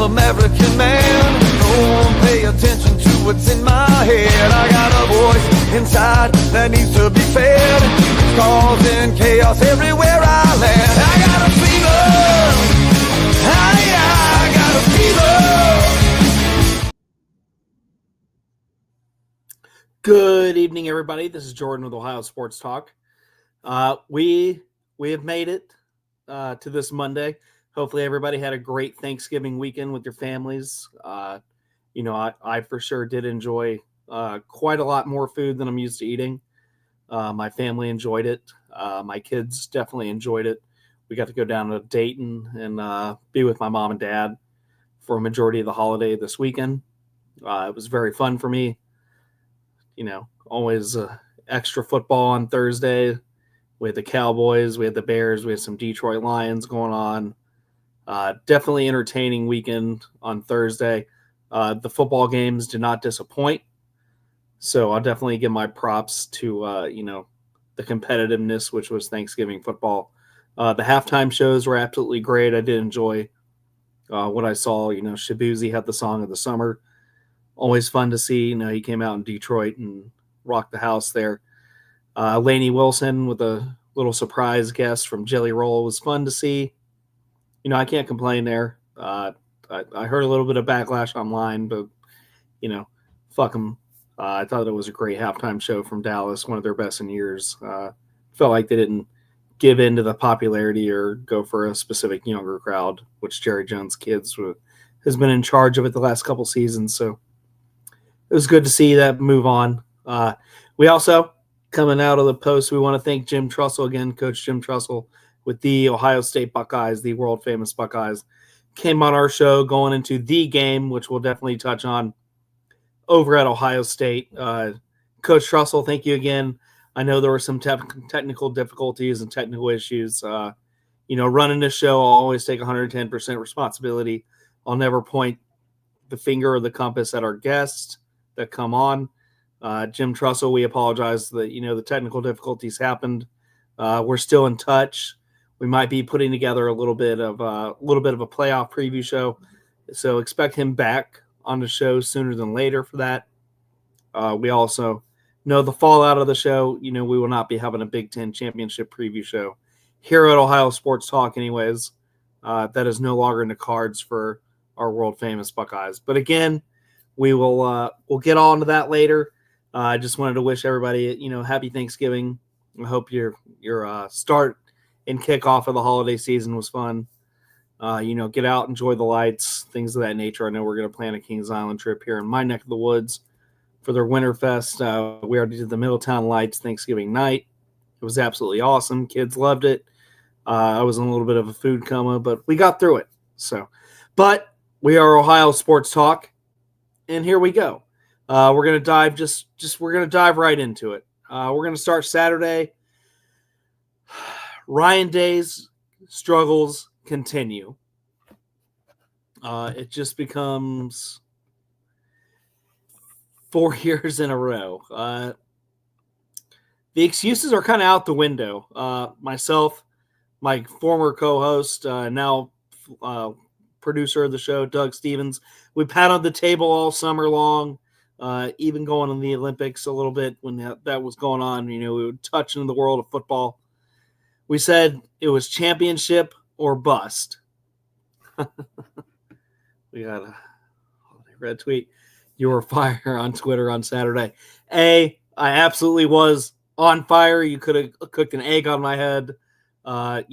American man. No one pay attention to what's in my head. I got a voice inside that needs to be fed. It's causing chaos everywhere I land. I got a fever. I got a fever. Good evening, everybody. This is Jordan with Ohio Sports Talk. We have made it to this Monday. Hopefully, everybody had a great Thanksgiving weekend with your families. I for sure did enjoy quite a lot more food than I'm used to eating. My family enjoyed it. My kids definitely enjoyed it. We got to go down to Dayton and be with my mom and dad for a majority of the holiday this weekend. It was very fun for me. Always extra football on Thursday. We had the Cowboys, we had the Bears, we had some Detroit Lions going on. Definitely entertaining weekend on Thursday. The football games did not disappoint. So I'll definitely give my props to, the competitiveness, which was Thanksgiving football. The halftime shows were absolutely great. I did enjoy what I saw. Shabuzi had the song of the summer. Always fun to see. He came out in Detroit and rocked the house there. Lainey Wilson with a little surprise guest from Jelly Roll was fun to see. I can't complain there. I heard a little bit of backlash online, but, fuck them. I thought it was a great halftime show from Dallas, one of their best in years. Felt like they didn't give in to the popularity or go for a specific younger crowd, which Jerry Jones Kids has been in charge of it the last couple seasons. So it was good to see that move on. We also, coming out of the post, we want to thank Jim Trussell again, Coach Jim Trussell with the Ohio State Buckeyes, the world-famous Buckeyes. Came on our show going into the game, which we'll definitely touch on over at Ohio State. Coach Trussell, thank you again. I know there were some technical difficulties and technical issues. Running this show, I'll always take 110% responsibility. I'll never point the finger or the compass at our guests that come on. Jim Trussell, we apologize that the technical difficulties happened. We're still in touch. We might be putting together a little bit of a playoff preview show, so expect him back on the show sooner than later for that. We also know the fallout of the show. We will not be having a Big Ten championship preview show here at Ohio Sports Talk, anyways. That is no longer in the cards for our world famous Buckeyes. But again, we'll get all into that later. I just wanted to wish everybody, happy Thanksgiving. I hope your start and kickoff of the holiday season was fun. Get out, enjoy the lights, things of that nature. I know we're going to plan a Kings Island trip here in my neck of the woods for their Winterfest. We already did the Middletown Lights Thanksgiving night. It was absolutely awesome. Kids loved it. I was in a little bit of a food coma, but we got through it. But we are Ohio Sports Talk, and here we go. We're going to dive right into it. We're going to start Saturday. Ryan Day's struggles continue. It just becomes 4 years in a row. The excuses are kind of out the window. Myself, my former co-host, now producer of the show, Doug Stevens, we pat on the table all summer long. Even going in the Olympics a little bit when that was going on, we would touch into the world of football. We said it was championship or bust. We got a red tweet. You were fire on Twitter on Saturday. I absolutely was on fire. You could have cooked an egg on my head. I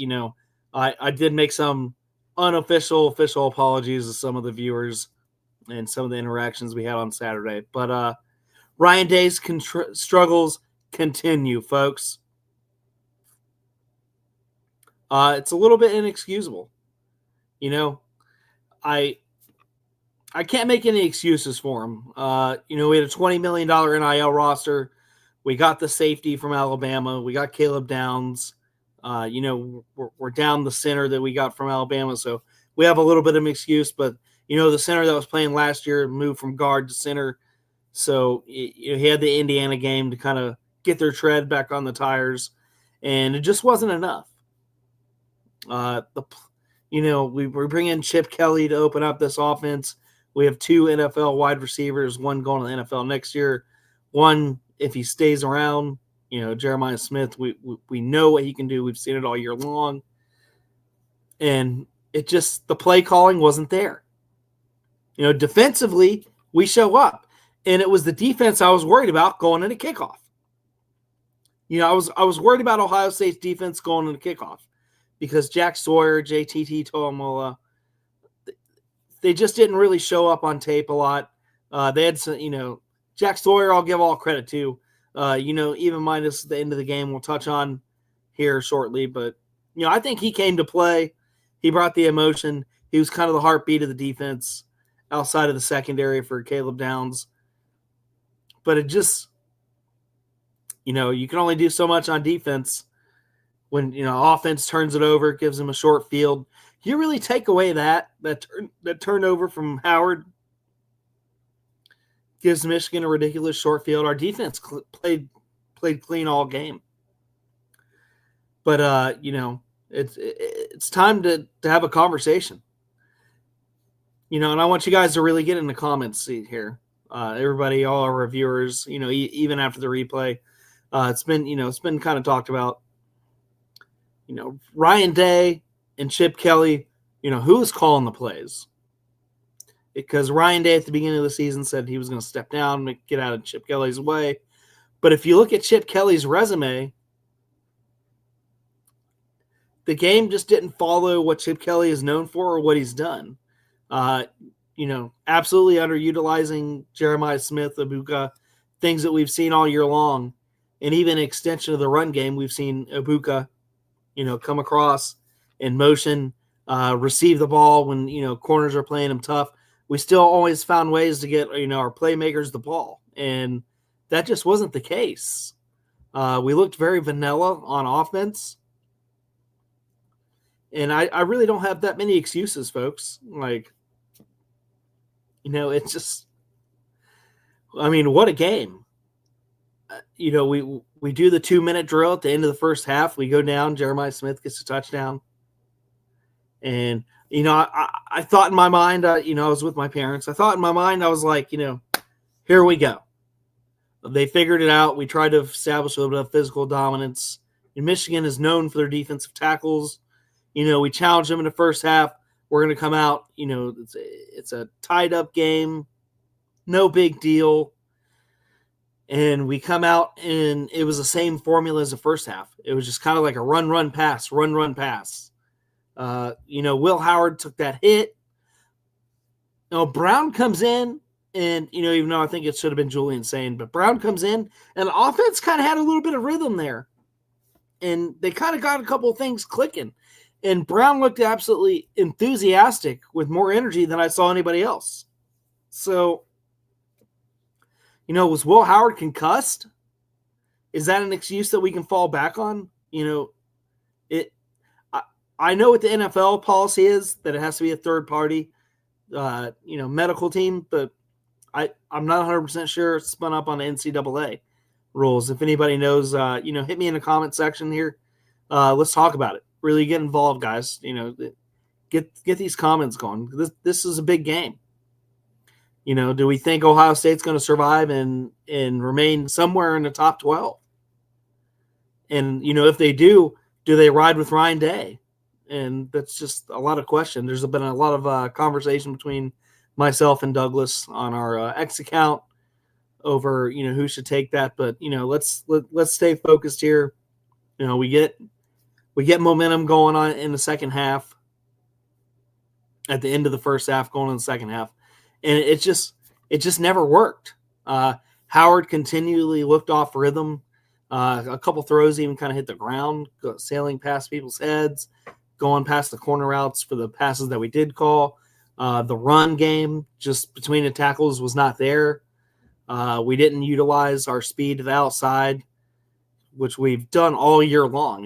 did make some official apologies to some of the viewers and some of the interactions we had on Saturday. But Ryan Day's struggles continue, folks. It's a little bit inexcusable. I can't make any excuses for him. We had a $20 million NIL roster. We got the safety from Alabama. We got Caleb Downs. We're down the center that we got from Alabama, so we have a little bit of an excuse. But the center that was playing last year moved from guard to center, so he had the Indiana game to kind of get their tread back on the tires, and it just wasn't enough. We bring in Chip Kelly to open up this offense. We have 2 NFL wide receivers, one going to the NFL next year. One, if he stays around, Jeremiah Smith, we know what he can do. We've seen it all year long. And the play calling wasn't there. Defensively, we show up. And it was the defense I was worried about going into kickoff. I was worried about Ohio State's defense going into kickoff because Jack Sawyer, JTT Tomola, they just didn't really show up on tape a lot. They had some, Jack Sawyer, I'll give all credit to. Even minus the end of the game, we'll touch on here shortly. But, I think he came to play. He brought the emotion. He was kind of the heartbeat of the defense outside of the secondary for Caleb Downs. But it just, you can only do so much on defense when, offense turns it over, gives them a short field. You really take away that turnover from Howard, gives Michigan a ridiculous short field. Our defense played clean all game. But, it's time to have a conversation. And I want you guys to really get in the comments here. Everybody, all our reviewers, even after the replay, it's been kind of talked about. Ryan Day and Chip Kelly, who's calling the plays? Because Ryan Day at the beginning of the season said he was going to step down and get out of Chip Kelly's way. But if you look at Chip Kelly's resume, the game just didn't follow what Chip Kelly is known for or what he's done. Absolutely underutilizing Jeremiah Smith, Ibuka, things that we've seen all year long. And even an extension of the run game, we've seen Ibuka, come across in motion, receive the ball when, corners are playing him tough. We still always found ways to get, our playmakers the ball. And that just wasn't the case. We looked very vanilla on offense. And I really don't have that many excuses, folks. It's just, what a game. We do the 2-minute drill at the end of the first half. We go down. Jeremiah Smith gets a touchdown. And, I thought in my mind, I was with my parents. I thought in my mind, I was like, here we go. They figured it out. We tried to establish a little bit of physical dominance. And Michigan is known for their defensive tackles. We challenged them in the first half. We're going to come out. It's a tied-up game. No big deal. And we come out, and it was the same formula as the first half. It was just kind of like a run, pass, run, pass. Will Howard took that hit. Brown comes in, and, even though I think it should have been Julian Sane, but Brown comes in, and the offense kind of had a little bit of rhythm there. And they kind of got a couple of things clicking. And Brown looked absolutely enthusiastic with more energy than I saw anybody else. So, was Will Howard concussed? Is that an excuse that we can fall back on? I know what the NFL policy is, that it has to be a third party, medical team, but I'm not 100% sure it's spun up on the NCAA rules. If anybody knows, hit me in the comment section here. Let's talk about it. Really get involved, guys. Get these comments going. This is a big game. Do we think Ohio State's going to survive and remain somewhere in the top 12? And, if they do they ride with Ryan Day? And that's just a lot of question. There's been a lot of conversation between myself and Douglas on our X account over, who should take that. But, let's stay focused here. We get momentum going on in the second half, at the end of the first half, going in the second half. And it just never worked. Howard continually looked off rhythm. A couple throws even kind of hit the ground, sailing past people's heads, going past the corner routes for the passes that we did call. The run game just between the tackles was not there. We didn't utilize our speed to the outside, which we've done all year long.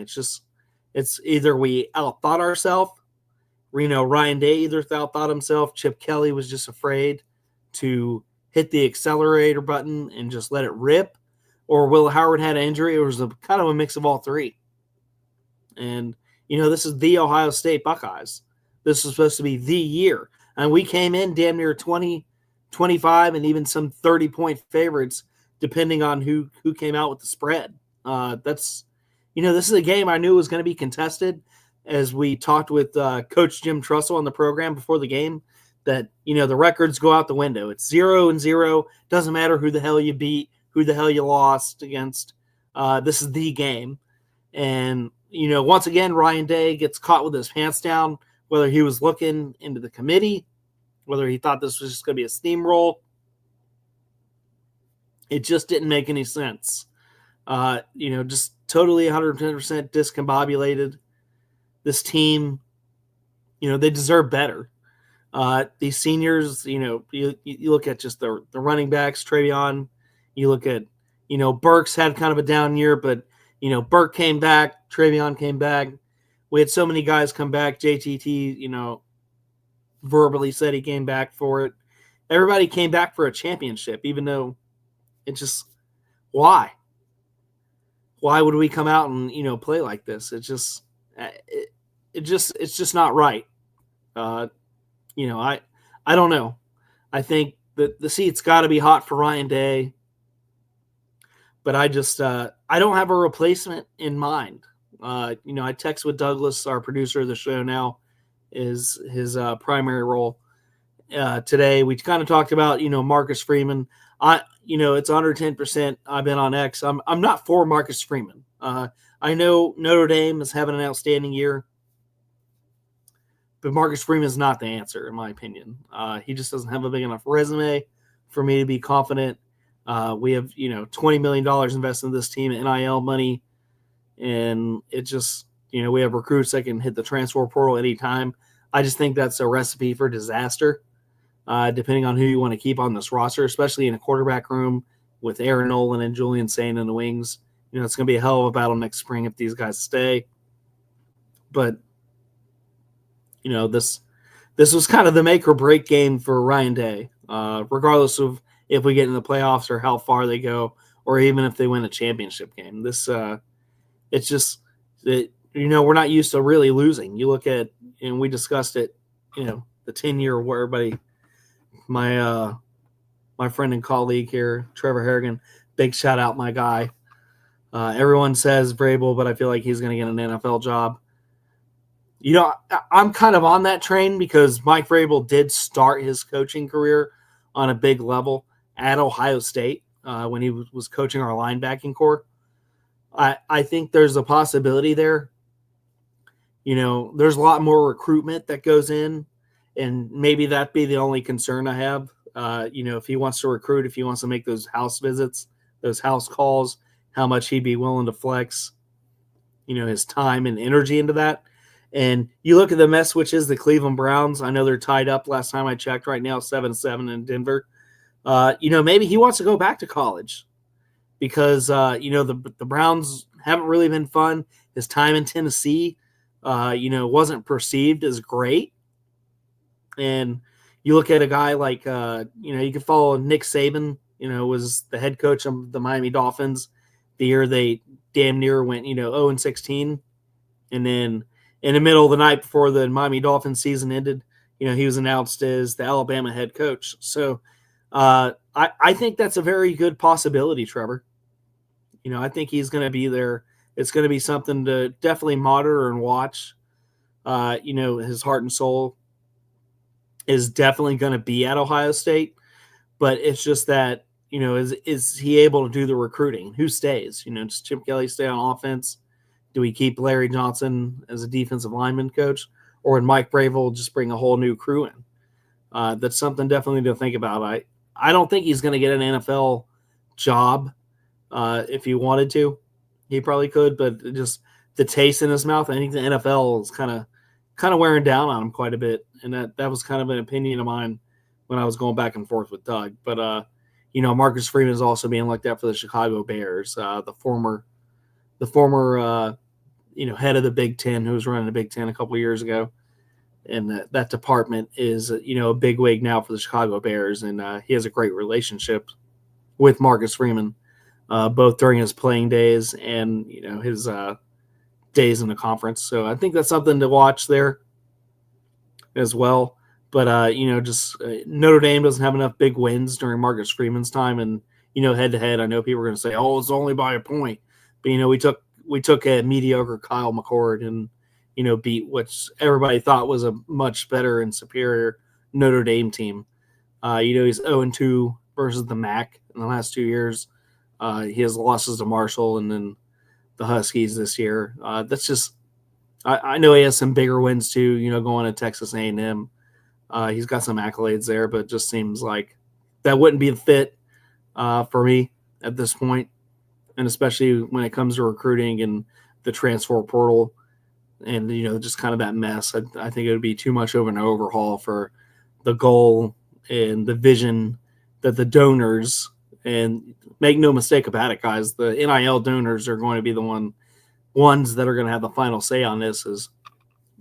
It's either we outthought ourselves, Ryan Day either outthought himself, Chip Kelly was just afraid to hit the accelerator button and just let it rip, or Will Howard had an injury. It was kind of a mix of all three. And, this is the Ohio State Buckeyes. this was supposed to be the year. And we came in damn near 20, 25, and even some 30-point favorites, depending on who came out with the spread. This is a game I knew was going to be contested. As we talked with Coach Jim Trussell on the program before the game, that, the records go out the window. It's 0-0. Doesn't matter who the hell you beat, who the hell you lost against. This is the game. And, once again, Ryan Day gets caught with his pants down, whether he was looking into the committee, whether he thought this was just going to be a steamroll. It just didn't make any sense. Just totally 110% discombobulated. This team, they deserve better. These seniors, you look at just the running backs, Travion. You look at, Burks had kind of a down year, but, Burke came back, Travion came back. We had so many guys come back. JTT, verbally said he came back for it. Everybody came back for a championship, even though it just, why? Why would we come out and, play like this? It's just not right. I don't know. I think that the seat's got to be hot for Ryan Day, but I don't have a replacement in mind. I text with Douglas, our producer of the show now, is his primary role. Today we kind of talked about, Marcus Freeman. It's under 10%. I've been on X. I'm not for Marcus Freeman. I know Notre Dame is having an outstanding year, but Marcus Freeman is not the answer, in my opinion. He just doesn't have a big enough resume for me to be confident. We have, $20 million invested in this team, NIL money, and it just, we have recruits that can hit the transfer portal anytime. I just think that's a recipe for disaster, depending on who you want to keep on this roster, especially in a quarterback room with Aaron Nolan and Julian Sain in the wings. It's going to be a hell of a battle next spring if these guys stay. But, this was kind of the make or break game for Ryan Day, regardless of if we get in the playoffs or how far they go, or even if they win a championship game. It's just that, we're not used to really losing. You look at, and we discussed it, the 10-year where everybody, my friend and colleague here, Trevor Harrigan, big shout out, my guy. Everyone says Vrabel, but I feel like he's going to get an NFL job. I'm kind of on that train because Mike Vrabel did start his coaching career on a big level at Ohio State when he was coaching our linebacking core. I think there's a possibility there. There's a lot more recruitment that goes in, and maybe that'd be the only concern I have. If he wants to recruit, if he wants to make those house visits, those house calls, how much he'd be willing to flex, his time and energy into that. And you look at the mess, which is the Cleveland Browns. I know they're tied up last time I checked right now, 7-7 in Denver. Maybe he wants to go back to college because, the Browns haven't really been fun. His time in Tennessee, wasn't perceived as great. And you look at a guy like, you could follow Nick Saban, was the head coach of the Miami Dolphins the year they damn near went, 0-16. And then in the middle of the night before the Miami Dolphins season ended, he was announced as the Alabama head coach. So I think that's a very good possibility, Trevor. I think he's going to be there. It's going to be something to definitely monitor and watch. His heart and soul is definitely going to be at Ohio State, but it's just that, is he able to do the recruiting? Who stays? Does Chip Kelly stay on offense? Do we keep Larry Johnson as a defensive lineman coach, or would Mike Vrabel just bring a whole new crew in? That's something definitely to think about. I don't think he's going to get an NFL job if he wanted to. He probably could, but just the taste in his mouth, I think the NFL is kind of wearing down on him quite a bit, and that was kind of an opinion of mine when I was going back and forth with Doug. But Marcus Freeman is also being looked at for the Chicago Bears, the former head of the Big Ten, who was running the Big Ten a couple of years ago. And that department is, a big wig now for the Chicago Bears. And he has a great relationship with Marcus Freeman, both during his playing days and, his days in the conference. So I think that's something to watch there. as well. But just Notre Dame doesn't have enough big wins during Marcus Freeman's time, and head to head, I know people are going to say, "Oh, it's only by a point," but we took a mediocre Kyle McCord and beat what everybody thought was a much better and superior Notre Dame team. He's 0-2 versus the MAC in the last 2 years. He has losses to Marshall and then the Huskies this year. That's just I know he has some bigger wins too. Going to Texas A&M. He's got some accolades there, but it just seems like that wouldn't be the fit for me at this point, and especially when it comes to recruiting and the transfer portal and just kind of that mess. I think it would be too much of an overhaul for the goal and the vision that the donors, and make no mistake about it, guys, the NIL donors are going to be the ones that are going to have the final say on this. As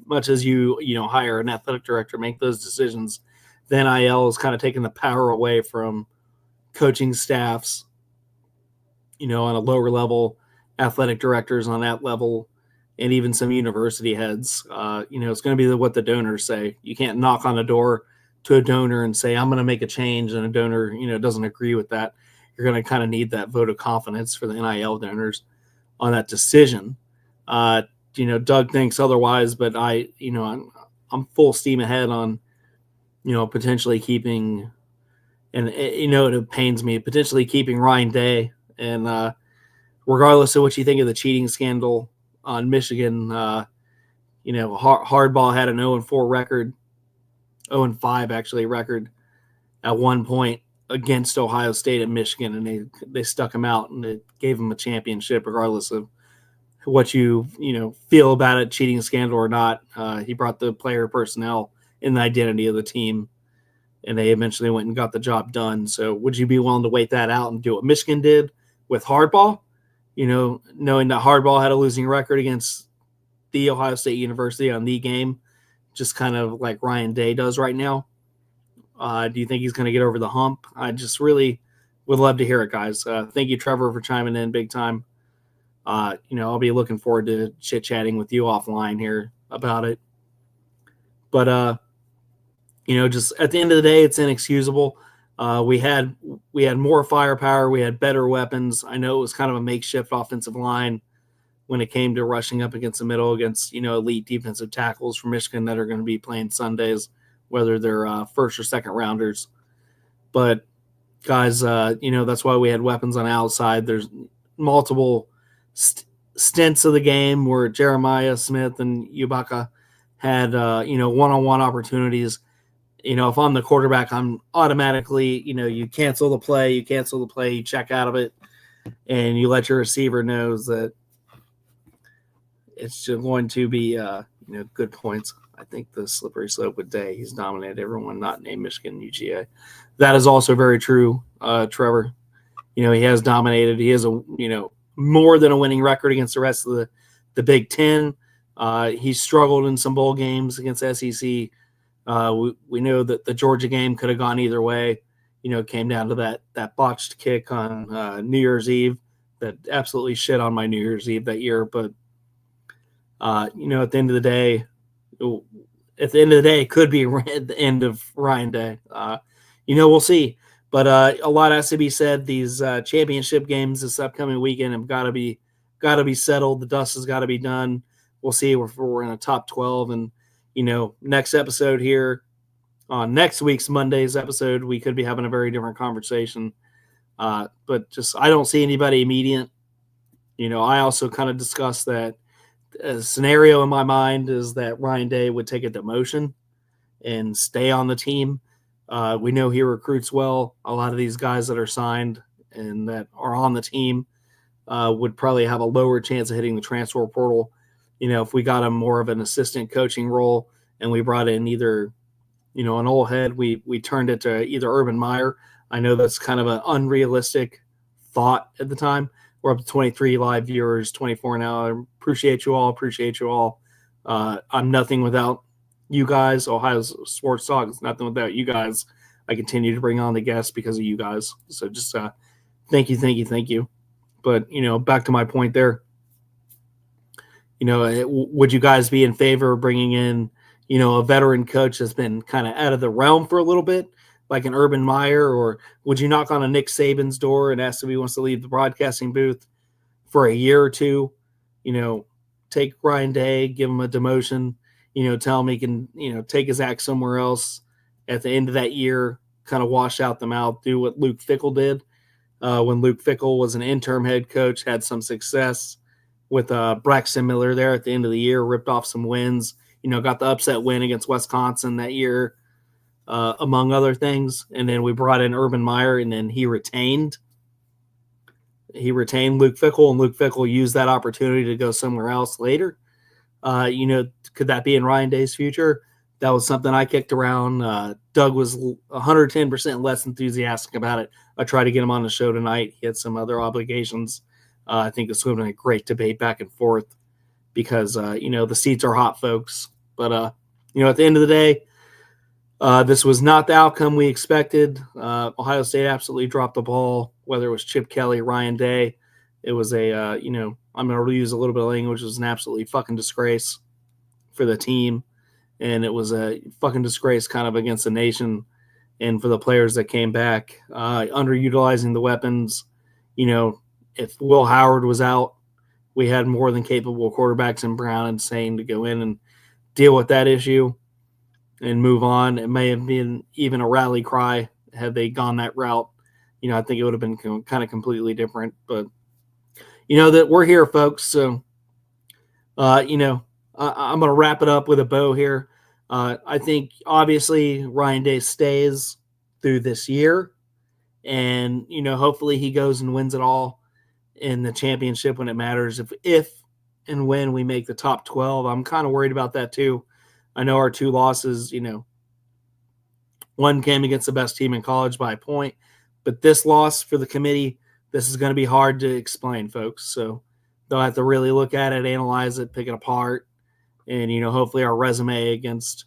much as you hire an athletic director, make those decisions, the NIL is kind of taking the power away from coaching staffs, on a lower level, athletic directors on that level, and even some university heads. It's going to be what the donors say. You can't knock on a door to a donor and say, "I'm going to make a change," and a donor, doesn't agree with that. You're going to kind of need that vote of confidence for the NIL donors on that decision. Doug thinks otherwise, but I'm full steam ahead on, potentially keeping, and it pains me, potentially keeping Ryan Day. And regardless of what you think of the cheating scandal on Michigan, Hardball had an 0-4 record, 0-5 actually record at one point against Ohio State and Michigan, and they stuck him out and it gave him a championship regardless of what you feel about it, cheating scandal or not. He brought the player personnel in the identity of the team, and they eventually went and got the job done. So would you be willing to wait that out and do what Michigan did with Hardball, knowing that Hardball had a losing record against the Ohio State University on the game, just kind of like Ryan Day does right now? Do you think he's going to get over the hump? I just really would love to hear it, guys. Thank you, Trevor, for chiming in big time. I'll be looking forward to chit-chatting with you offline here about it. But, just at the end of the day, it's inexcusable. We had more firepower. We had better weapons. I know it was kind of a makeshift offensive line when it came to rushing up against the middle against, elite defensive tackles from Michigan that are going to be playing Sundays, whether they're first or second rounders. But, guys, that's why we had weapons on the outside. There's multiple stints of the game where Jeremiah Smith and Ibaka had one-on-one opportunities. If I'm the quarterback, I'm automatically, you cancel the play, you check out of it, and you let your receiver knows that it's just going to be good points. I think the slippery slope with Day, he's dominated everyone not named Michigan UGA. That is also very true, Trevor. He has dominated. He has more than a winning record against the rest of the Big Ten. He struggled in some bowl games against SEC. We know that the Georgia game could have gone either way. It came down to that botched kick on New Year's Eve that absolutely shit on my New Year's Eve that year. But at the end of the day, it could be the end of Ryan Day. We'll see. But a lot has to be said. These championship games this upcoming weekend have got to be settled. The dust has got to be done. We'll see if we're in a top 12. And, next episode here on next week's Monday's episode, we could be having a very different conversation. But just I don't see anybody immediate. I also kind of discussed that a scenario in my mind is that Ryan Day would take a demotion and stay on the team. We know he recruits well. A lot of these guys that are signed and that are on the team would probably have a lower chance of hitting the transfer portal. If we got him more of an assistant coaching role and we brought in either, an old head, we turned it to either Urban Meyer. I know that's kind of an unrealistic thought at the time. We're up to 23 live viewers, 24 now. I appreciate you all. I'm nothing without you guys. Ohio's Sports Talk is nothing without you guys. I continue to bring on the guests because of you guys. So just thank you. But, back to my point there. Would you guys be in favor of bringing in, a veteran coach has been kind of out of the realm for a little bit, like an Urban Meyer? Or would you knock on a Nick Saban's door and ask if he wants to leave the broadcasting booth for a year or two? Take Ryan Day, give him a demotion, tell him he can, take his act somewhere else at the end of that year, kind of wash out the mouth, do what Luke Fickell did when Luke Fickell was an interim head coach, had some success with Braxton Miller there at the end of the year, ripped off some wins, got the upset win against Wisconsin that year, among other things. And then we brought in Urban Meyer, and then he retained Luke Fickell, and Luke Fickell used that opportunity to go somewhere else later. Could that be in Ryan Day's future? That was something I kicked around. Doug was 110% less enthusiastic about it. I tried to get him on the show tonight. He had some other obligations. I think this would have been a great debate back and forth because, the seats are hot, folks. But, at the end of the day, this was not the outcome we expected. Ohio State absolutely dropped the ball, whether it was Chip Kelly, Ryan Day. It was I'm going to reuse a little bit of language. It was an absolutely fucking disgrace for the team. And it was a fucking disgrace kind of against the nation and for the players that came back, underutilizing the weapons. If Will Howard was out, we had more than capable quarterbacks in Brown and Sane to go in and deal with that issue and move on. It may have been even a rally cry had they gone that route. I think it would have been kind of completely different. But, that we're here, folks. So, I'm going to wrap it up with a bow here. I think, obviously, Ryan Day stays through this year. And, hopefully he goes and wins it all in the championship when it matters. If and when we make the top 12, I'm kind of worried about that too. I know our two losses, one came against the best team in college by a point. But this loss for the committee, this is going to be hard to explain, folks. So they'll have to really look at it, analyze it, pick it apart. And, hopefully our resume against,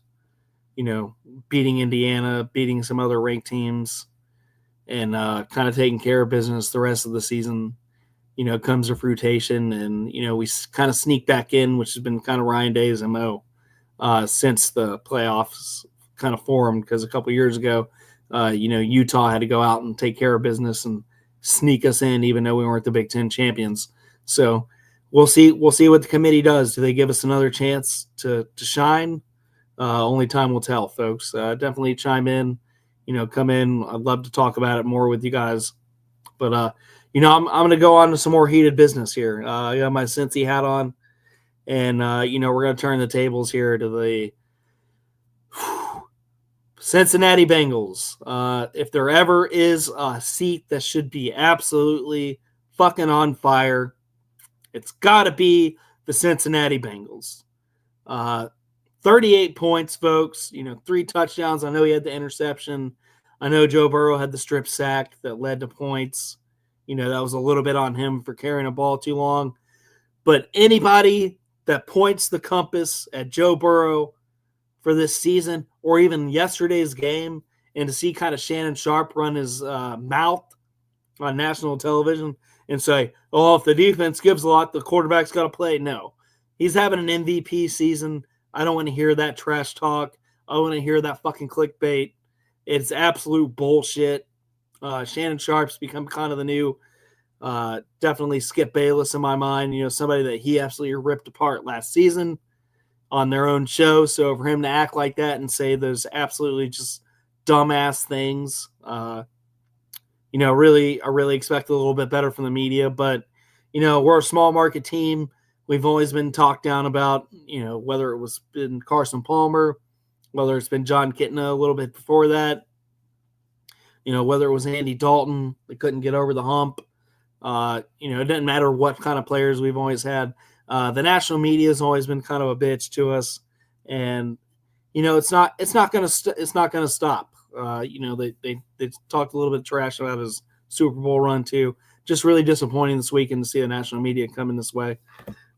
beating Indiana, beating some other ranked teams, and kind of taking care of business the rest of the season, comes to fruition. And, we kind of sneak back in, which has been kind of Ryan Day's MO since the playoffs kind of formed. Because a couple years ago, Utah had to go out and take care of business and sneak us in, even though we weren't the Big Ten champions. So we'll see what the committee does. Do they give us another chance to shine? Only time will tell, folks. Definitely chime in, come in. I'd love to talk about it more with you guys. But, I'm going to go on to some more heated business here. I got my Cincy hat on, and, we're going to turn the tables here to the Cincinnati Bengals. If there ever is a seat that should be absolutely fucking on fire, it's got to be the Cincinnati Bengals. 38 points, folks. 3 touchdowns. I know he had the interception. I know Joe Burrow had the strip sack that led to points. That was a little bit on him for carrying a ball too long. But anybody that points the compass at Joe Burrow for this season or even yesterday's game and to see kind of Shannon Sharp run his mouth on national television and say, oh, if the defense gives a lot, the quarterback's got to play. No. He's having an MVP season. I don't want to hear that trash talk. I want to hear that fucking clickbait. It's absolute bullshit. Shannon Sharp's become kind of the new definitely Skip Bayless in my mind. Somebody that he absolutely ripped apart last season on their own show. So for him to act like that and say those absolutely just dumbass things, I really expect a little bit better from the media. But, we're a small market team. We've always been talked down about, whether it was been Carson Palmer, whether it's been John Kitna a little bit before that, whether it was Andy Dalton, they couldn't get over the hump. It doesn't matter what kind of players we've always had. The national media has always been kind of a bitch to us, and it's not going to stop. They talked a little bit of trash about his Super Bowl run too. Just really disappointing this weekend to see the national media coming this way.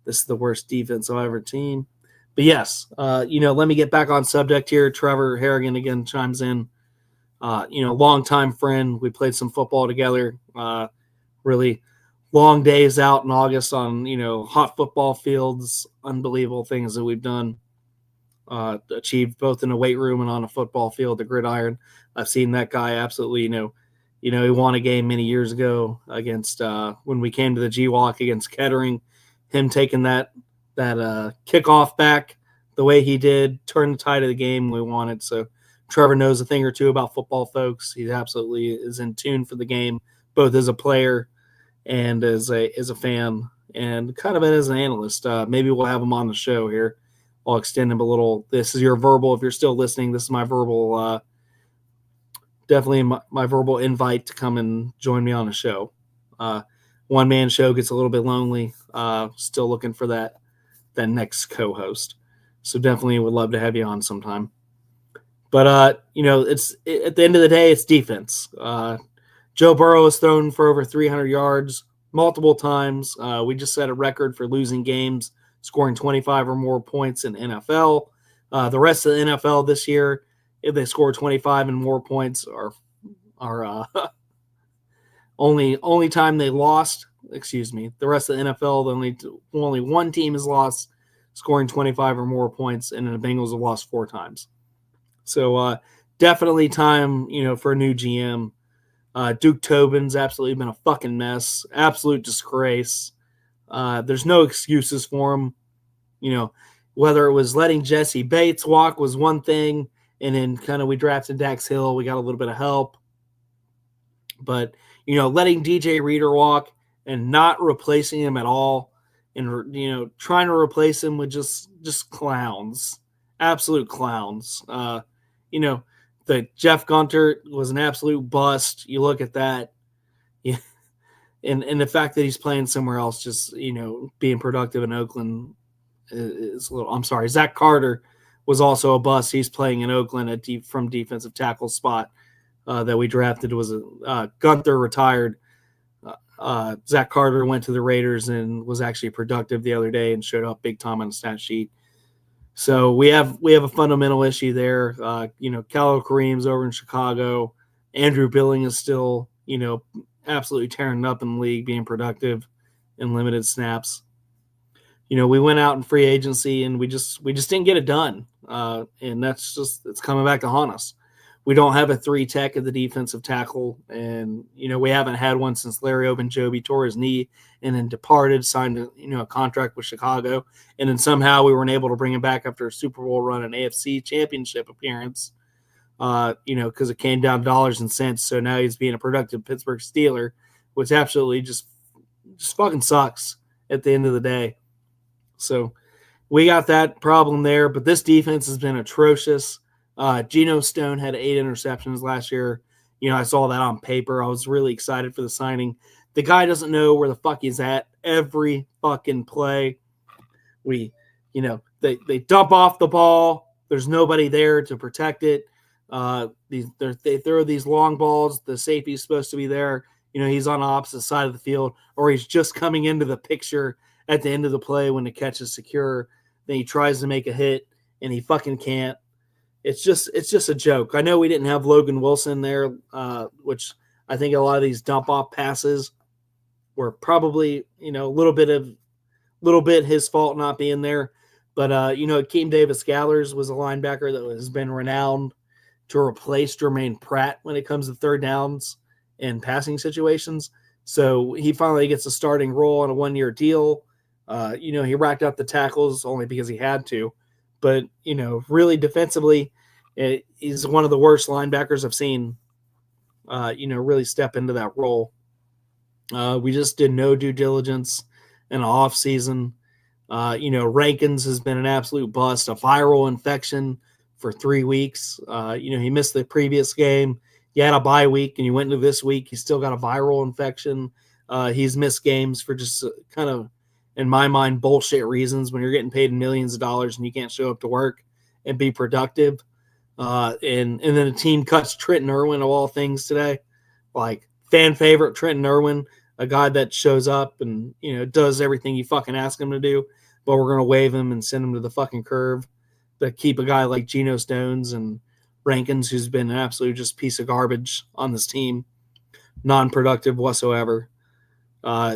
This is the worst defense I've ever seen. But yes, let me get back on subject here. Trevor Harrigan again chimes in. Longtime friend. We played some football together. Really long days out in August on, hot football fields. Unbelievable things that we've done. achieved both in a weight room and on a football field, the gridiron. I've seen that guy absolutely, he won a game many years ago against when we came to the GWalk against Kettering. Him taking that kickoff back the way he did, turned the tide of the game. We won it. So Trevor knows a thing or two about football, folks. He absolutely is in tune for the game, both as a player and as a fan, and kind of as an analyst. Maybe we'll have him on the show here. I'll extend him a little. This is your verbal. If you're still listening, this is my verbal. Definitely my verbal invite to come and join me on the show. One man show gets a little bit lonely. Still looking for that next co-host. So definitely would love to have you on sometime. But it's at the end of the day, it's defense. Joe Burrow has thrown for over 300 yards multiple times. We just set a record for losing games, scoring 25 or more points in NFL. The rest of the NFL this year, if they score 25 and more points, are only time they lost. Excuse me. The rest of the NFL, only one team has lost, scoring 25 or more points, and the Bengals have lost 4 times. So definitely time, for a new GM. Duke Tobin's absolutely been a fucking mess, absolute disgrace. There's no excuses for him. Whether it was letting Jesse Bates walk was one thing, and then kind of we drafted Dax Hill, we got a little bit of help. But, letting DJ Reader walk and not replacing him at all, and, trying to replace him with just clowns, absolute clowns. The Jeff Gunter was an absolute bust. You look at that, and the fact that he's playing somewhere else, just being productive in Oakland is a little. I'm sorry, Zach Carter was also a bust. He's playing in Oakland from defensive tackle spot that we drafted. Was Gunther retired. Zach Carter went to the Raiders and was actually productive the other day and showed up big time on the stat sheet. So we have a fundamental issue there. Khalil Kareem's over in Chicago. Andrew Billing is still, absolutely tearing up in the league, being productive in limited snaps. We went out in free agency and we just didn't get it done. And it's coming back to haunt us. We don't have a 3 tech at the defensive tackle, and we haven't had one since Larry Ogunjobi tore his knee and then departed, signed a contract with Chicago, and then somehow we weren't able to bring him back after a Super Bowl run and AFC Championship appearance. Because it came down to dollars and cents. So now he's being a productive Pittsburgh Steeler, which absolutely just fucking sucks at the end of the day. So we got that problem there, but this defense has been atrocious. Geno Stone had 8 interceptions last year. I saw that on paper. I was really excited for the signing. The guy doesn't know where the fuck he's at every fucking play. They dump off the ball. There's nobody there to protect it. They throw these long balls. The safety's supposed to be there. He's on the opposite side of the field, or he's just coming into the picture at the end of the play when the catch is secure. Then he tries to make a hit, and he fucking can't. It's just a joke. I know we didn't have Logan Wilson there, which I think a lot of these dump off passes were probably a little bit his fault not being there. But Akeem Davis-Gallers was a linebacker that has been renowned to replace Jermaine Pratt when it comes to third downs and passing situations. So he finally gets a starting role on a 1-year deal. He racked up the tackles only because he had to. But, really defensively, he's one of the worst linebackers I've seen, really step into that role. We just did no due diligence in the offseason. Rankins has been an absolute bust, a viral infection for 3 weeks. He missed the previous game. He had a bye week, and he went into this week. He's still got a viral infection. He's missed games for just kind of, in my mind, bullshit reasons. When you're getting paid millions of dollars and you can't show up to work and be productive. And then the team cuts Trenton Irwin of all things today. Like, fan favorite Trenton Irwin, a guy that shows up and, does everything you fucking ask him to do. But we're going to waive him and send him to the fucking curve. But keep a guy like Geno Stones and Rankins, who's been an absolute just piece of garbage on this team. Non-productive whatsoever.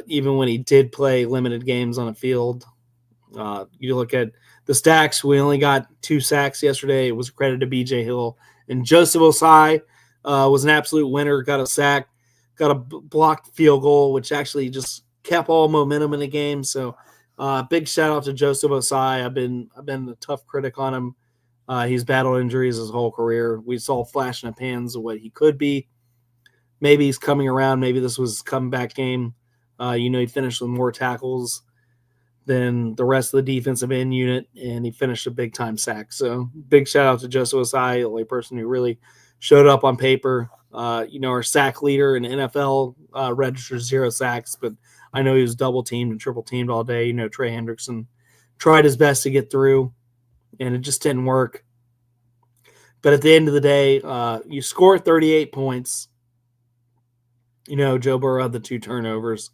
Even when he did play limited games on a field, You look at the stacks, we only got 2 sacks yesterday. It was a credit to BJ Hill. And Joseph Osai was an absolute winner, got a sack, got a blocked field goal, which actually just kept all momentum in the game. So big shout out to Joseph Osai. I've been a tough critic on him. He's battled injuries his whole career. We saw flash in the pans of what he could be. Maybe he's coming around. Maybe this was a comeback game. He finished with more tackles than the rest of the defensive end unit, and he finished a big-time sack. So big shout-out to Joseph Osai, the only person who really showed up on paper. Our sack leader in the NFL registered 0 sacks, but I know he was double-teamed and triple-teamed all day. Trey Hendrickson tried his best to get through, and it just didn't work. But at the end of the day, you score 38 points. Joe Burrow had the 2 turnovers.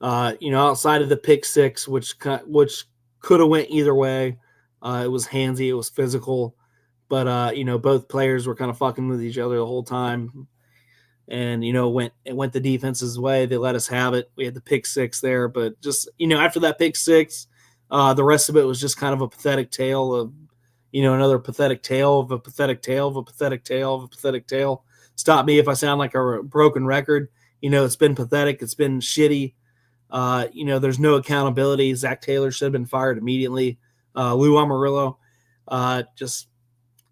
Outside of the pick 6, which could have went either way. It was handsy, it was physical, but both players were kind of fucking with each other the whole time. And it went the defense's way. They let us have it. We had the pick 6 there, but just after that pick 6, the rest of it was just kind of a pathetic tale of another pathetic tale of a pathetic tale of a pathetic tale of a pathetic tale. Stop me if I sound like a broken record. It's been pathetic. It's been shitty. There's no accountability. Zach Taylor should have been fired immediately. Lou Amarillo,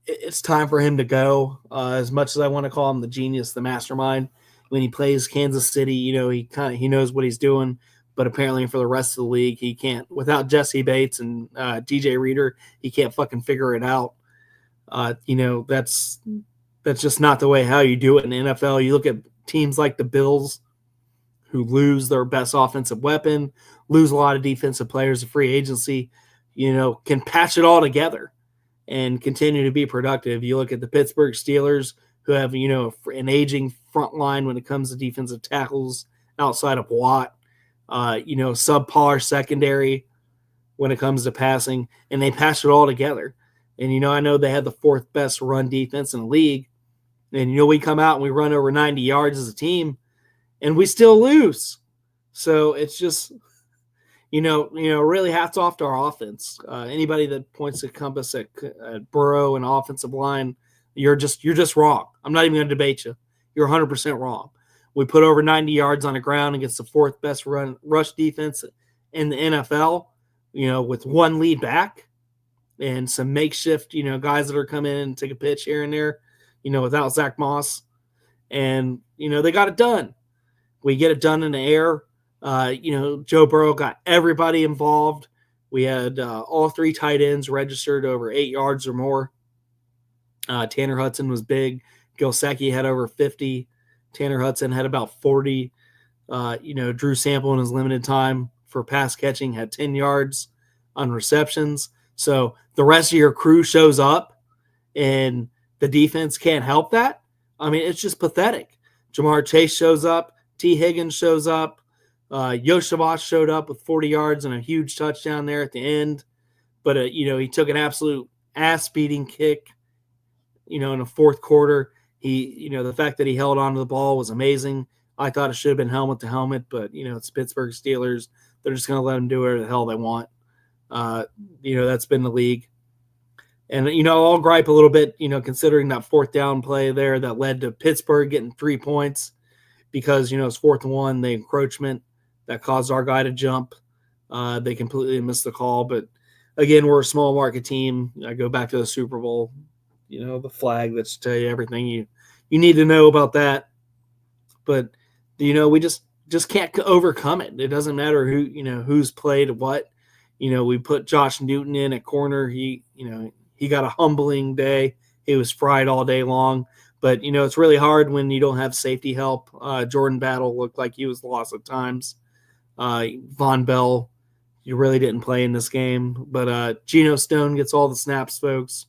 it's time for him to go. As much as I want to call him the genius, the mastermind, when he plays Kansas City, he knows what he's doing. But apparently for the rest of the league, he can't. Without Jesse Bates and DJ Reader, he can't fucking figure it out. That's just not the way how you do it in the NFL. You look at teams like the Bills, who lose their best offensive weapon, lose a lot of defensive players to free agency, can patch it all together and continue to be productive. You look at the Pittsburgh Steelers, who have, an aging front line when it comes to defensive tackles outside of Watt, subpar secondary when it comes to passing, and they patch it all together. And, I know they had the 4th best run defense in the league. And, we come out and we run over 90 yards as a team, and we still lose. So it's just, really hats off to our offense. Anybody that points the compass at Burrow and offensive line, you're just wrong. I'm not even going to debate you. You're 100% wrong. We put over 90 yards on the ground against the 4th best rush defense in the NFL, with 1 lead back and some makeshift, guys that are coming in and take a pitch here and there, without Zach Moss. And, they got it done. We get it done in the air. Joe Burrow got everybody involved. We had all 3 tight ends registered over 8 yards or more. Tanner Hudson was big. Gilsecki had over 50. Tanner Hudson had about 40. Drew Sample in his limited time for pass catching had 10 yards on receptions. So the rest of your crew shows up, and the defense can't help that. I mean, it's just pathetic. Jamar Chase shows up. T. Higgins shows up. Yoshivas showed up with 40 yards and a huge touchdown there at the end. But, he took an absolute ass-beating kick, in the 4th quarter. The fact that he held on to the ball was amazing. I thought it should have been helmet to helmet, but, it's Pittsburgh Steelers. They're just going to let them do whatever the hell they want. That's been the league. And, I'll gripe a little bit, considering that 4th down play there that led to Pittsburgh getting 3 points. Because, it's 4th and 1, the encroachment that caused our guy to jump. They completely missed the call. But, again, we're a small market team. I go back to the Super Bowl, the flag that should tell you everything you need to know about that. But, we just can't overcome it. It doesn't matter who's played what. We put Josh Newton in at corner. He got a humbling day. He was fried all day long. But, it's really hard when you don't have safety help. Jordan Battle looked like he was lost at times. Von Bell, you really didn't play in this game. But Geno Stone gets all the snaps, folks.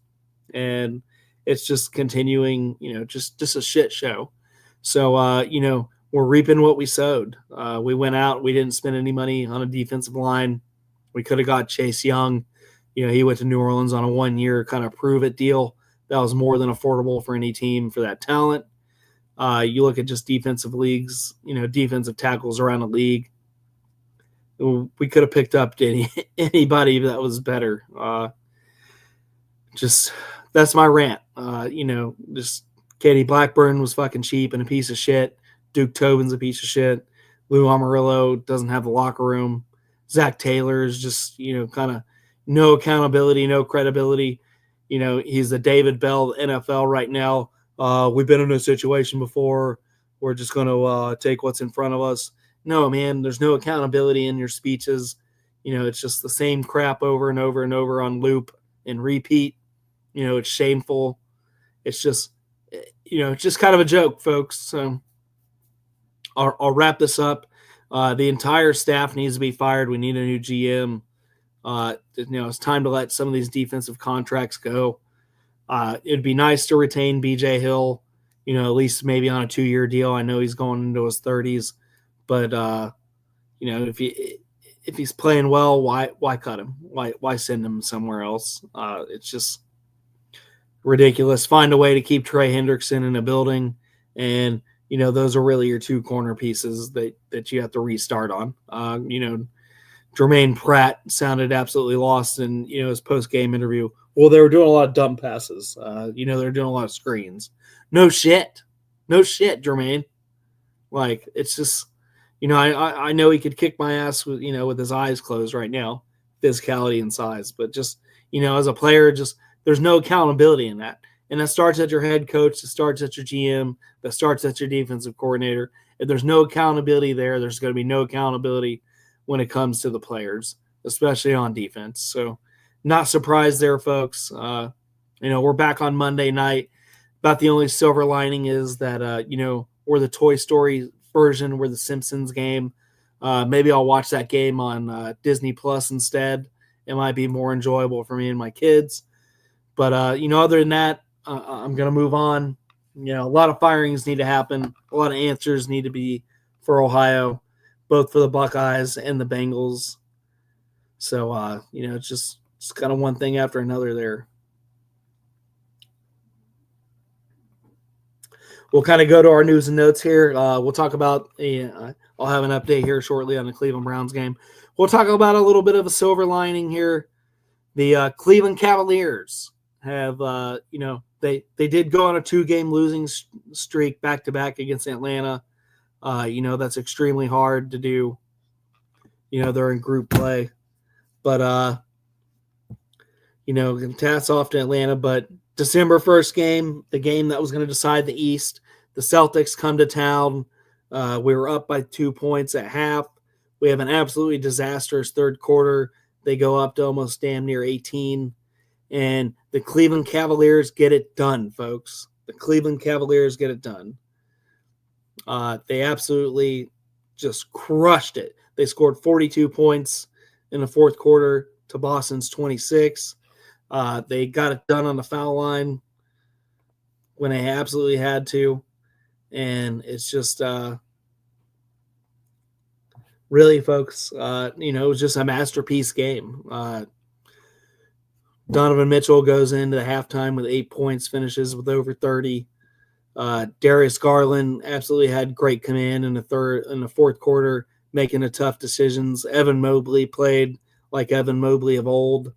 And it's just continuing, just a shit show. So, we're reaping what we sowed. We went out. We didn't spend any money on a defensive line. We could have got Chase Young. He went to New Orleans on a 1-year kind of prove-it deal. That was more than affordable for any team for that talent. You look at just defensive leagues, defensive tackles around the league. we could have picked up anybody that was better. Just that's my rant. Just Katie Blackburn was fucking cheap and a piece of shit. Duke Tobin's a piece of shit. Lou Amarillo doesn't have the locker room. Zach Taylor is just, kind of no accountability, no credibility. He's the David Bell of the NFL right now. We've been in a situation before. We're just going to take what's in front of us. No, man, there's no accountability in your speeches. It's just the same crap over and over and over on loop and repeat. It's shameful. It's just, it's just kind of a joke, folks. So I'll wrap this up. The entire staff needs to be fired. We need a new GM. It's time to let some of these defensive contracts go. It'd be nice to retain BJ Hill, at least maybe on a 2-year deal. I know he's going into his 30s, but if he's playing well, why cut him? Why send him somewhere else? It's just ridiculous. Find a way to keep Trey Hendrickson in a building, and those are really your 2 corner pieces that you have to restart on. Jermaine Pratt sounded absolutely lost in his post game interview. Well, they were doing a lot of dumb passes. They were doing a lot of screens. No shit, Jermaine. Like, it's just, I know he could kick my ass with with his eyes closed right now, physicality and size, but just as a player, just there's no accountability in that. And that starts at your head coach, that starts at your GM, that starts at your defensive coordinator. If there's no accountability there's going to be no accountability when it comes to the players, especially on defense. So not surprised there, folks. We're back on Monday night. About the only silver lining is that, we're the Toy Story version, we're the Simpsons game. Maybe I'll watch that game on Disney Plus instead. It might be more enjoyable for me and my kids. But, other than that, I'm going to move on. A lot of firings need to happen. A lot of answers need to be for Ohio, both for the Buckeyes and the Bengals. So, it's just kind of one thing after another there. We'll kind of go to our news and notes here. We'll talk about I'll have an update here shortly on the Cleveland Browns game. We'll talk about a little bit of a silver lining here. The Cleveland Cavaliers have, they did go on a 2-game losing streak back-to-back against Atlanta. That's extremely hard to do. They're in group play. But, hats off to Atlanta. But December 1st game, the game that was going to decide the East, the Celtics come to town. We were up by 2 points at half. We have an absolutely disastrous third quarter. They go up to almost damn near 18. And the Cleveland Cavaliers get it done, folks. The Cleveland Cavaliers get it done. They absolutely just crushed it. They scored 42 points in the fourth quarter to Boston's 26. They got it done on the foul line when they absolutely had to. And it's just really, folks, it was just a masterpiece game. Donovan Mitchell goes into the halftime with 8 points, finishes with over 30. Darius Garland absolutely had great command in the fourth quarter, making the tough decisions. Evan Mobley played like Evan Mobley of old.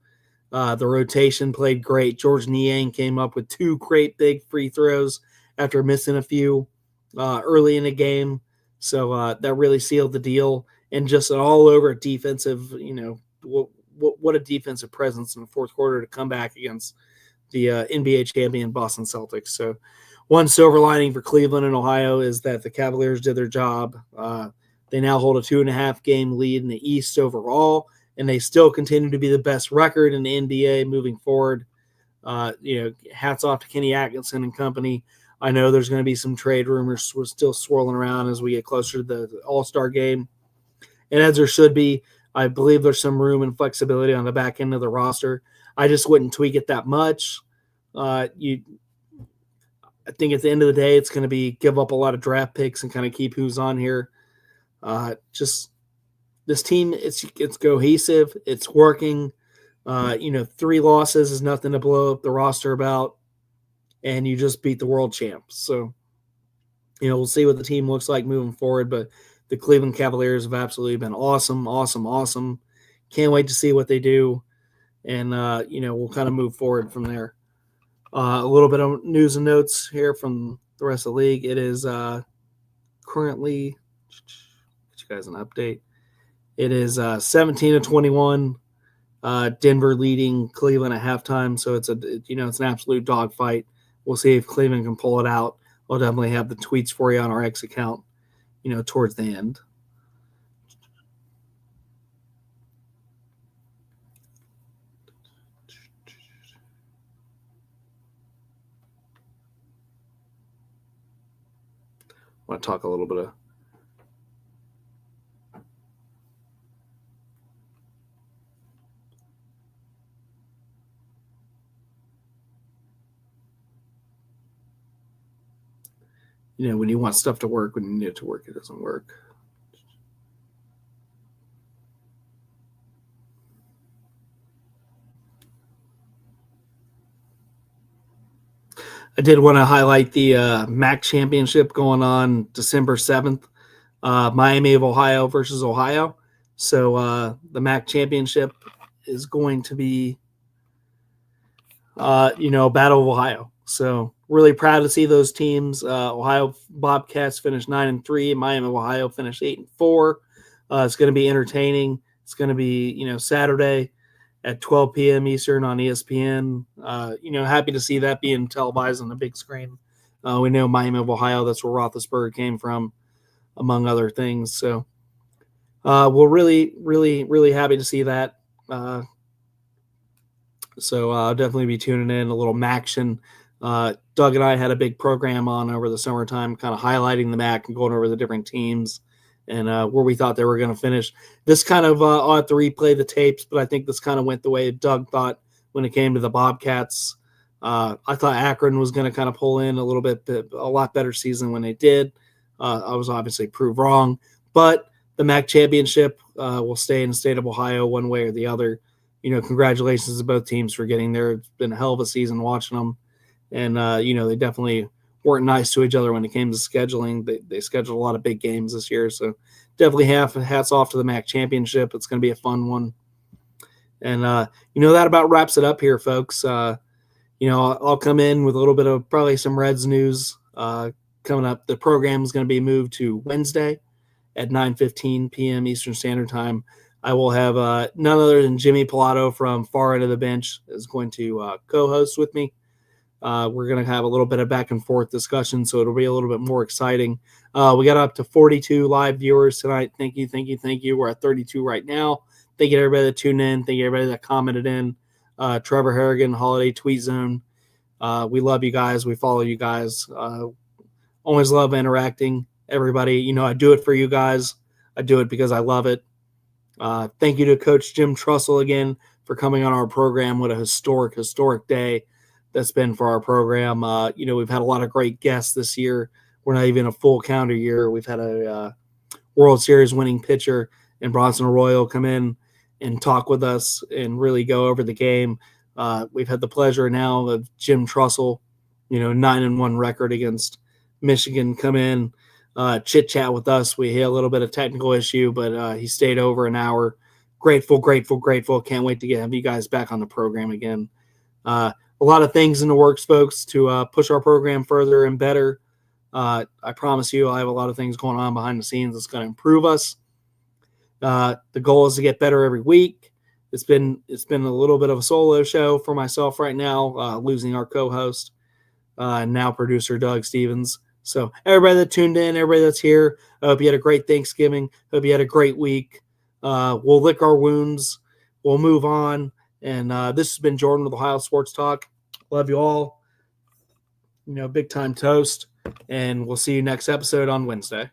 The rotation played great. George Niang came up with 2 great big free throws after missing a few early in the game. So that really sealed the deal. And just an all-over defensive, what a defensive presence in the fourth quarter to come back against the NBA champion Boston Celtics. So one silver lining for Cleveland and Ohio is that the Cavaliers did their job. They now hold a 2.5-game lead in the East overall, and they still continue to be the best record in the NBA moving forward. Hats off to Kenny Atkinson and company. I know there's going to be some trade rumors still swirling around as we get closer to the All-Star game. And as there should be, I believe there's some room and flexibility on the back end of the roster. I just wouldn't tweak it that much. I think at the end of the day, it's going to be give up a lot of draft picks and kind of keep who's on here. Just this team, it's cohesive. It's working. 3 losses is nothing to blow up the roster about. And you just beat the world champs. So, we'll see what the team looks like moving forward. But the Cleveland Cavaliers have absolutely been awesome, awesome, awesome. Can't wait to see what they do. And, we'll kind of move forward from there. A little bit of news and notes here from the rest of the league. It is currently, get you guys an update. It is 17-21. Denver leading Cleveland at halftime, so it's an absolute dogfight. We'll see if Cleveland can pull it out. We'll definitely have the tweets for you on our X account, towards the end. I want to talk a little bit of when you want stuff to work, when you need it to work, it doesn't work. I did want to highlight the MAC championship going on December 7th. Miami of Ohio versus Ohio. So the MAC championship is going to be, Battle of Ohio. So really proud to see those teams. Ohio Bobcats finished 9-3. Miami of Ohio finished 8-4. It's going to be entertaining. It's going to be, Saturday at 12 p.m. Eastern on ESPN. Happy to see that being televised on the big screen. We know Miami of Ohio, that's where Roethlisberger came from, among other things. So we're really, really, really happy to see that. So I'll definitely be tuning in, a little MACtion. Doug and I had a big program on over the summertime, kind of highlighting the MAC and going over the different teams and where we thought they were going to finish. This kind of, I'll have to replay the tapes, but I think this kind of went the way Doug thought when it came to the Bobcats. I thought Akron was going to kind of pull in a little bit, a lot better season when they did. I was obviously proved wrong, but the MAC championship will stay in the state of Ohio one way or the other. Congratulations to both teams for getting there. It's been a hell of a season watching them. And, they definitely weren't nice to each other when it came to scheduling. They scheduled a lot of big games this year. So definitely hats off to the MAC championship. It's going to be a fun one. And, that about wraps it up here, folks. I'll come in with a little bit of probably some Reds news coming up. The program is going to be moved to Wednesday at 9:15 p.m. Eastern Standard Time. I will have none other than Jimmy Pilato from Far End of the Bench is going to co-host with me. We're going to have a little bit of back and forth discussion, so it'll be a little bit more exciting. We got up to 42 live viewers tonight. Thank you, thank you, thank you. We're at 32 right now. Thank you to everybody that tuned in. Thank you to everybody that commented in. Trevor Harrigan, Holiday Tweet Zone. We love you guys. We follow you guys. Always love interacting. Everybody, I do it for you guys. I do it because I love it. Thank you to Coach Jim Trussell again for coming on our program. What a historic day that's been for our program. We've had a lot of great guests this year. We're not even a full calendar year. We've had a World Series winning pitcher in Bronson Arroyo come in and talk with us and really go over the game. We've had the pleasure now of Jim Trussell, 9-1 record against Michigan, come in, chit chat with us. We had a little bit of technical issue, but he stayed over an hour. Grateful. Can't wait to have you guys back on the program again. A lot of things in the works, folks, to push our program further and better. I promise you, I have a lot of things going on behind the scenes that's going to improve us. The goal is to get better every week. It's been a little bit of a solo show for myself right now, losing our co-host, now producer Doug Stevens. So everybody that tuned in, everybody that's here, I hope you had a great Thanksgiving. Hope you had a great week. We'll lick our wounds. We'll move on. And this has been Jordan with Ohio Sports Talk. Love you all. Big time toast. And we'll see you next episode on Wednesday.